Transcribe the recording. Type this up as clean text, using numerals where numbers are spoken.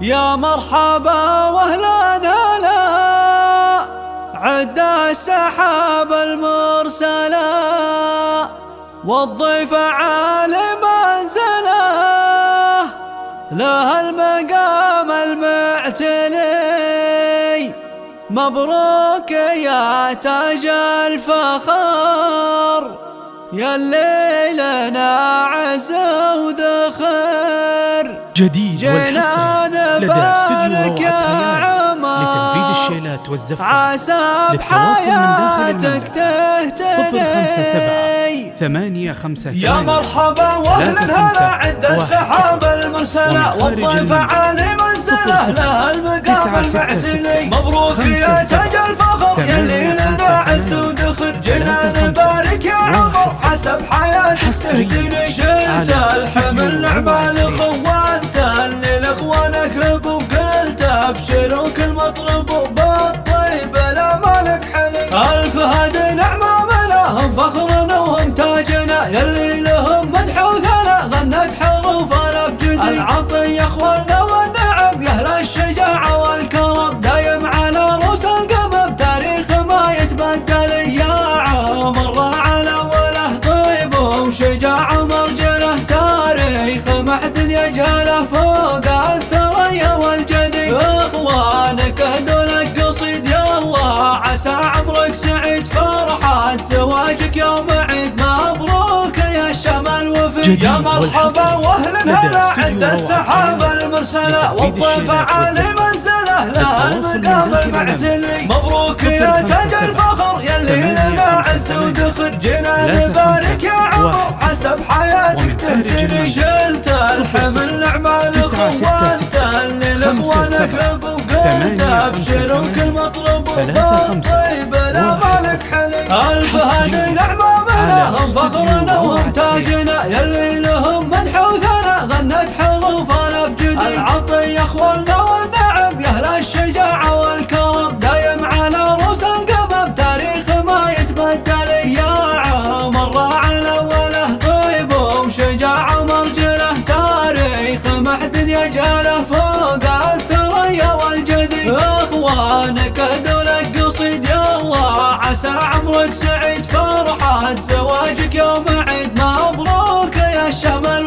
يا مرحبا واهلا هلا عد السحاب المرسلة والضيف عالي منزله له المقام المعتلي. مبروك يا تاج الفخر ياللي لنا عز وذخر. جديد جينا نبارك يا عمر لتنفيذ الشيلات والزفات. عسى بحياتك تهتدي. 855 يا مرحبا واهلا هلا عد السحاب المرسلة والضيف عالي منزله له المقام المعتلي. مبروك يا تاج الفخر ياللي لنا عز وذخر. جينا نبارك يا عمر عسى بحياتك تهتدي. شلت الحمل نعمة الاخوان تهني لاخوانك وقلت ابشر وكل مطلب بالطيب لا مالك حلي. الف هدي نعمة منهم فخرنا وهم تاجنا يلي لهم مدح وثناء غنت حروفنا بجدي. العطية اخواننا والنعم يا اهل الشجاعة والكرم دايم على رؤوس القمم تاريخ ما يتبدل. يا عمر راعى الاوله طيب وشجاعة مرجله تاريخ ما حد يجهله فوق الثريا والجدي. اخوانك اهدوا لك قصيد يا الله عسى عمرك سعيد فرحة زواجك يوم عيد. مبروك يا الشمال وفي. يا مرحبا واهلا هلا عند السحاب المرسلة والضيف عالي منزله له المقام المعتلي. مبروك يا تاج الفخر ياللي لنا عز وذخر. جينا نبارك يا عمر عسى بحياتك تهتدي. شلت الحمل نعمة الاخوان تهني لاخوانك وقلت ابشر وكل مطلب بالطيب لا مالك حلي. الف هدي نعمة منهم فخرنا وهم تاجنا ياللي لهم مدح وثناء غنت حروفنا بجدي. العطية اخواننا والنعم يا اهل الشجاعة والكرم دايم على رؤوس القمم تاريخ ما يتبدل. يا عمر راعى الاوله طيب وشجاعة مرجله تاريخ ما حد يجهله فوق الثريا والجدي. اخوانك اهدوا لك قصيد يا الله عسى عمرك سعيد فرحة زواجك يوم عيد. مبروك يا الشمال